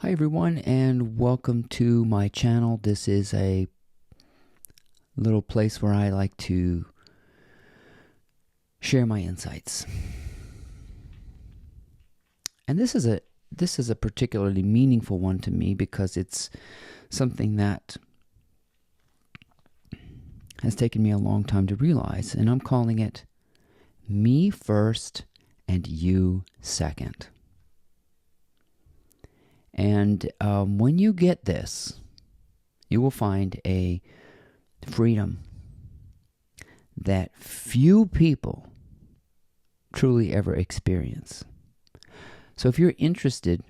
Hi everyone, and welcome to my channel. This is a little place where I like to share my insights. And this is a particularly meaningful one to me because it's something that has taken me a long time to realize, and I'm calling it me first and you second. And when you get this, you will find a freedom that few people truly ever experience. So if you're interested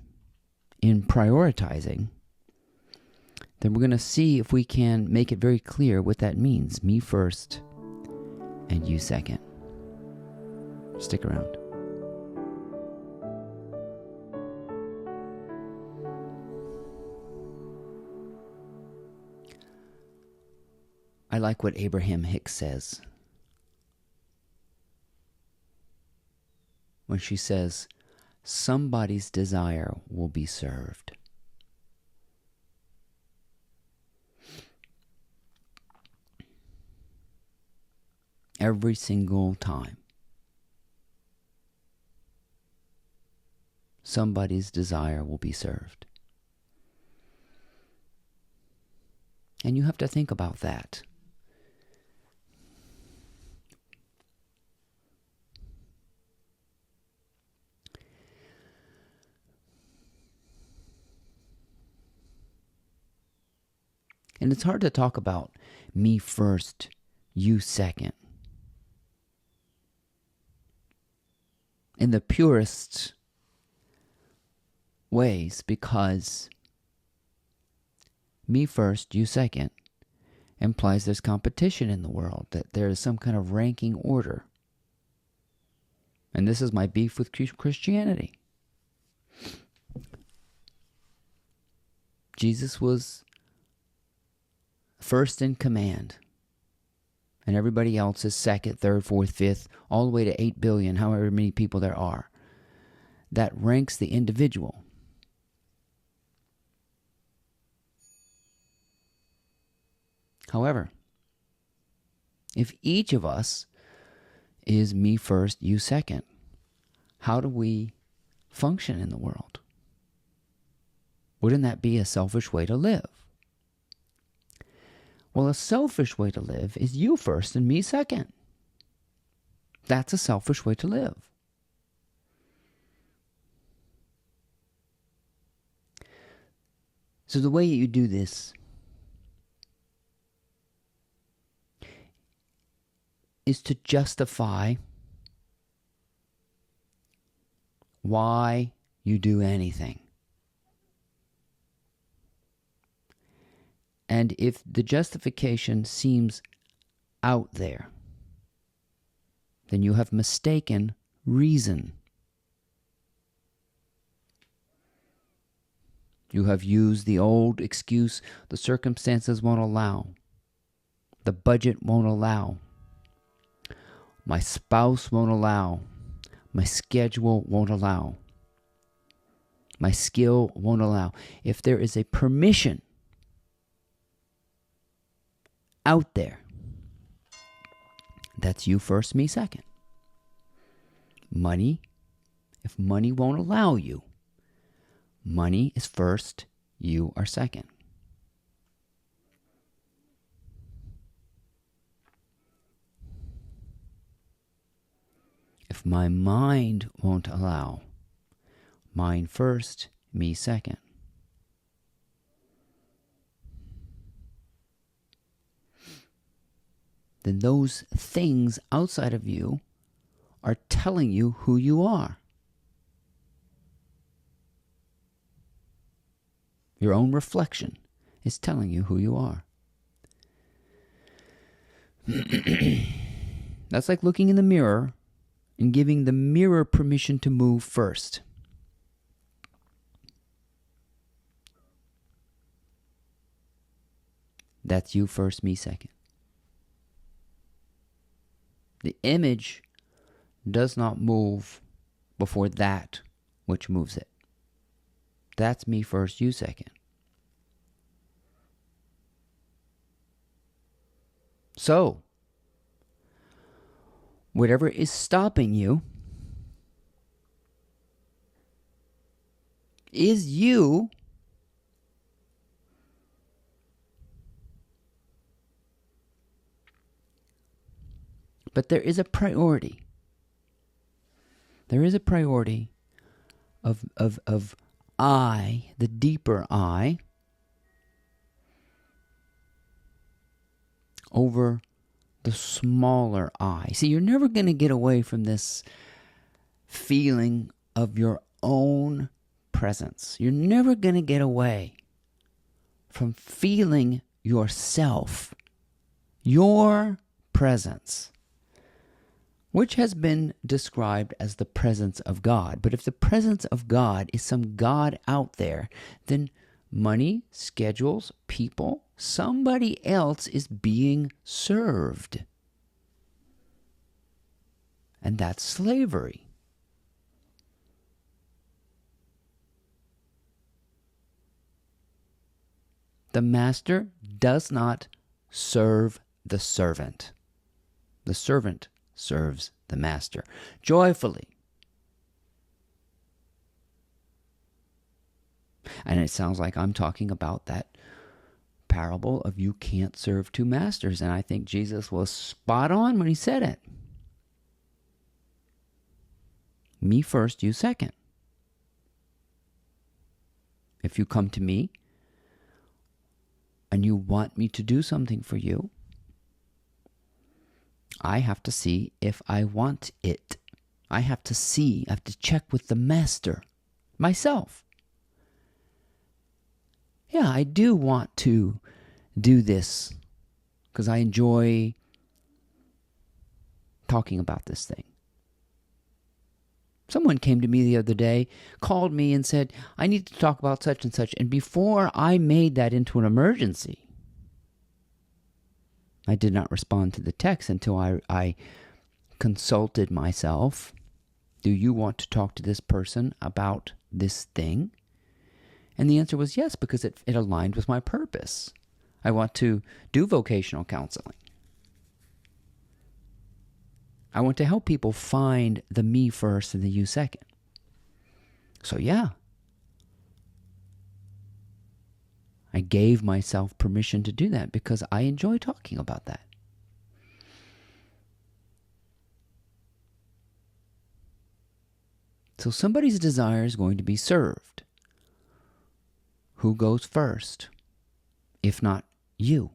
in prioritizing, then we're going to see if we can make it very clear what that means. Me first and you second. Stick around. I like what Abraham Hicks says when she says, somebody's desire will be served. Every single time. Somebody's desire will be served. And you have to think about that. And it's hard to talk about me first, you second. In the purest ways, because me first, you second implies there's competition in the world, that there is some kind of ranking order. And this is my beef with Christianity. Jesus was first in command, and everybody else is second, third, fourth, fifth, all the way to 8 billion, however many people there are. That ranks the individual. However, if each of us is me first, you second, how do we function in the world? Wouldn't that be a selfish way to live? Well, a selfish way to live is you first and me second. That's a selfish way to live. So the way you do this is to justify why you do anything. And if the justification seems out there, then you have mistaken reason. You have used the old excuse, the circumstances won't allow, the budget won't allow, my spouse won't allow, my schedule won't allow, my skill won't allow. If there is a permission out there, that's you first, me second. Money, if money won't allow you, money is first, you are second. If my mind won't allow, mine first, me second. Then those things outside of you are telling you who you are. Your own reflection is telling you who you are. That's like looking in the mirror and giving the mirror permission to move first. That's you first, me second. The image does not move before that which moves it. That's me first, you second. So, whatever is stopping you is you. But there is a priority. There is a priority of I, the deeper I, over the smaller I. See, you're never going to get away from this feeling of your own presence. You're never going to get away from feeling yourself, your presence, which has been described as the presence of God. But if the presence of God is some God out there, then money, schedules, people, somebody else is being served. And that's slavery. The master does not serve the servant. The servant serves the master joyfully. And it sounds like I'm talking about that parable of you can't serve two masters. And I think Jesus was spot on when he said it. Me first, you second. If you come to me and you want me to do something for you, I have to see if I want it. I have to check with the master myself. Yeah, I do want to do this because I enjoy talking about this thing. Someone came to me the other day, called me and said, I need to talk about such and such. And before I made that into an emergency, I did not respond to the text until I consulted myself. Do you want to talk to this person about this thing? And the answer was yes, because it aligned with my purpose. I want to do vocational counseling. I want to help people find the me first and the you second. So yeah, I gave myself permission to do that because I enjoy talking about that. So somebody's desire is going to be served. Who goes first, if not you?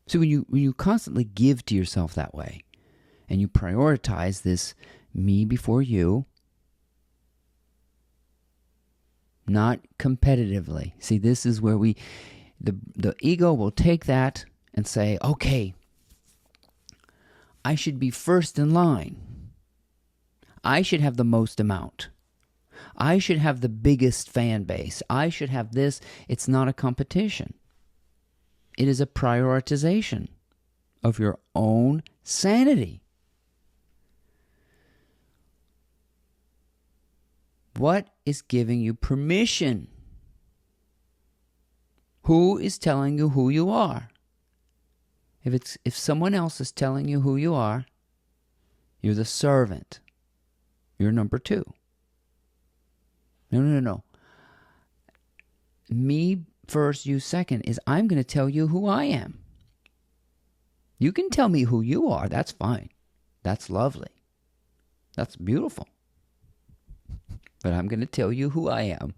So when you constantly give to yourself that way, and you prioritize this me before you, not competitively. See, this is where the ego will take that and say, okay, I should be first in line. I should have the most amount. I should have the biggest fan base. I should have this. It's not a competition. It is a prioritization of your own sanity. What is giving you permission? Who is telling you who you are? If someone else is telling you who you are, you're the servant. You're number two. No. Me first, you second is I'm going to tell you who I am. You can tell me who you are. That's fine. That's lovely. That's beautiful. But I'm going to tell you who I am.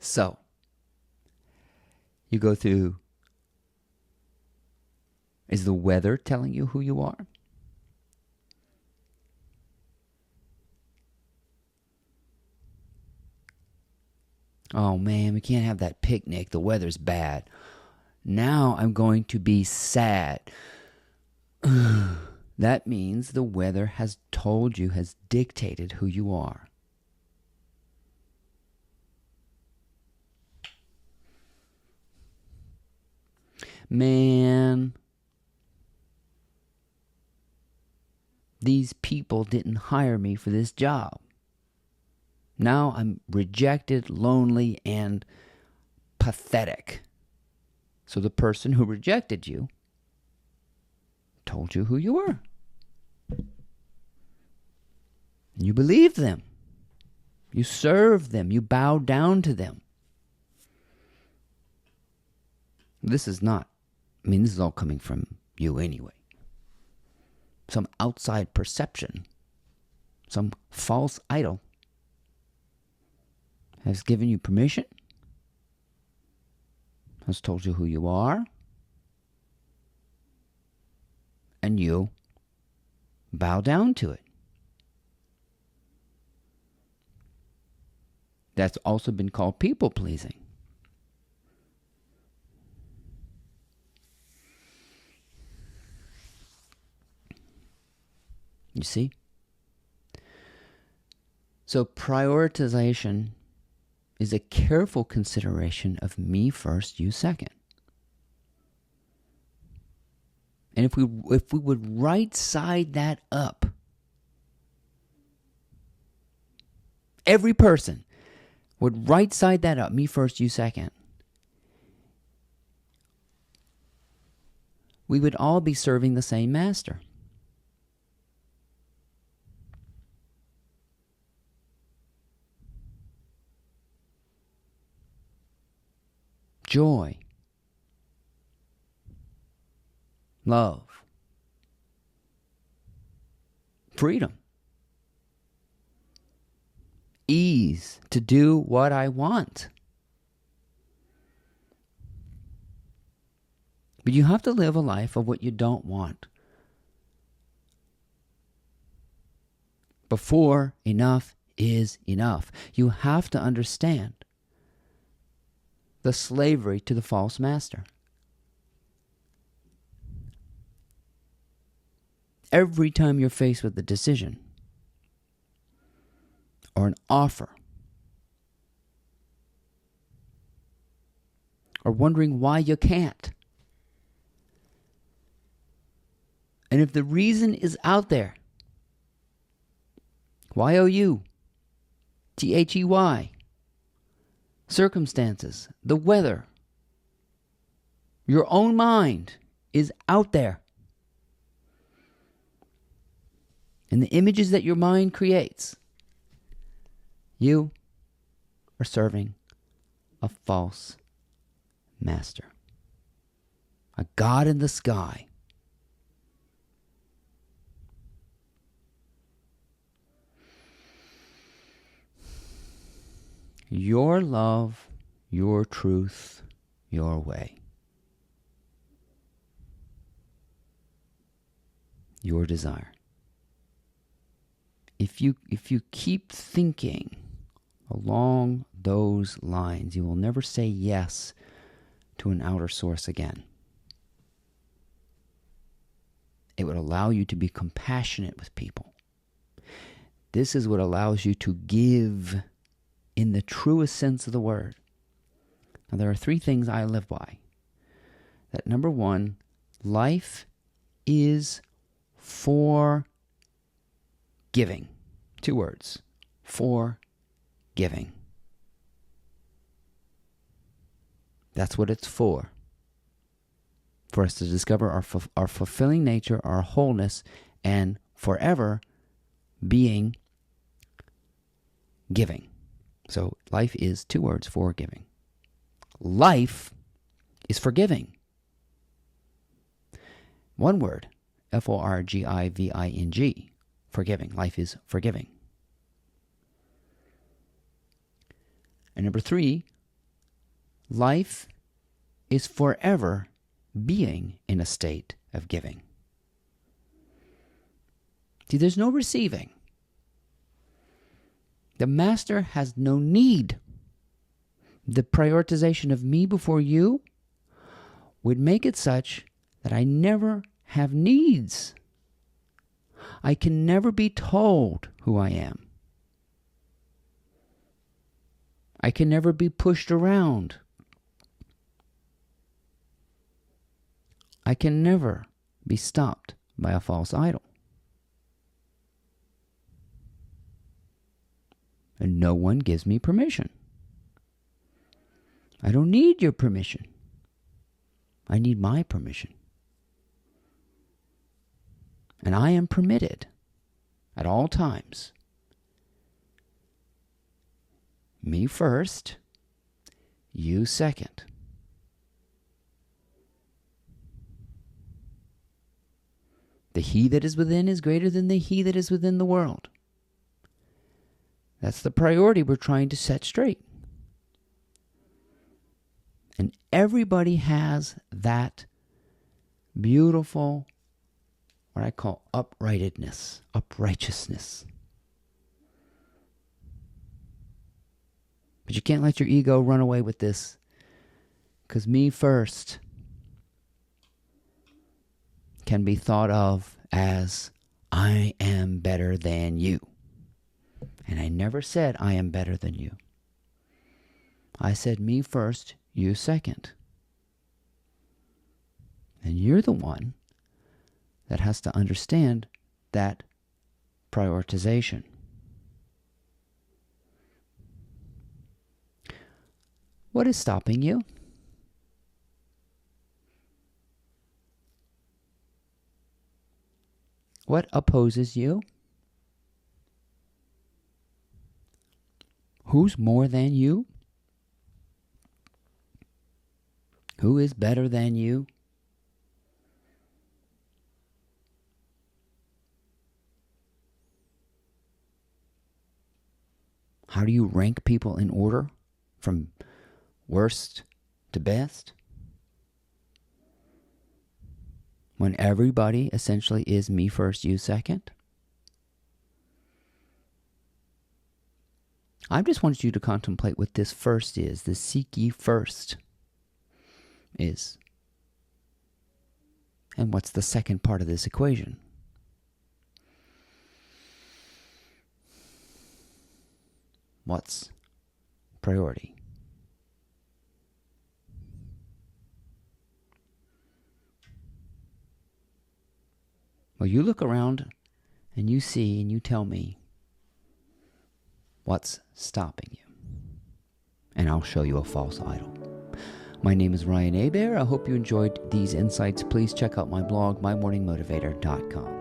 So, you go through, is the weather telling you who you are? Oh man, we can't have that picnic. The weather's bad. Now I'm going to be sad. That means the weather has told you, has dictated who you are. Man, these people didn't hire me for this job. Now I'm rejected, lonely, and pathetic. So the person who rejected you told you who you were. You believed them. You served them. You bowed down to them. This is all coming from you anyway. Some outside perception, some false idol has given you permission, has told you who you are, and you bow down to it. That's also been called people-pleasing. You see? So prioritization is a careful consideration of me first, you second. And if we would right side that up, every person would right side that up, me first, you second, we would all be serving the same master. Joy, love, freedom, ease to do what I want. But you have to live a life of what you don't want before enough is enough. You have to understand the slavery to the false master. Every time you're faced with a decision or an offer or wondering why you can't, and if the reason is out there, YOU, THEY, circumstances, the weather, your own mind is out there. And the images that your mind creates, you are serving a false master. A God in the sky. Your love, your truth, your way. Your desire. If you keep thinking along those lines, you will never say yes to an outer source again. It would allow you to be compassionate with people. This is what allows you to give in the truest sense of the word. Now, there are three things I live by. That number one, life is for giving. 2 words. For giving. That's what it's for. For us to discover our fulfilling nature, our wholeness, and forever being giving. So life is 2 words, for giving. Life is forgiving. 1 word, forgiving. Forgiving. Life is forgiving. And number 3, life is forever being in a state of giving. See, there's no receiving. The master has no need. The prioritization of me before you would make it such that I never have needs. I can never be told who I am. I can never be pushed around. I can never be stopped by a false idol. And no one gives me permission. I don't need your permission. I need my permission. And I am permitted at all times. Me first, you second. The he that is within is greater than the he that is within the world. That's the priority we're trying to set straight. And everybody has that beautiful, what I call uprightness. But you can't let your ego run away with this. Because me first can be thought of as I am better than you. And I never said I am better than you. I said me first, you second. And you're the one that has to understand that prioritization. What is stopping you? What opposes you? Who's more than you? Who is better than you? How do you rank people in order from worst to best? When everybody essentially is me first, you second? I just want you to contemplate what this first is, the seek ye first is. And what's the second part of this equation? What's priority? Well, you look around and you see and you tell me what's stopping you. And I'll show you a false idol. My name is Ryan Hebert. I hope you enjoyed these insights. Please check out my blog, mymorningmotivator.com.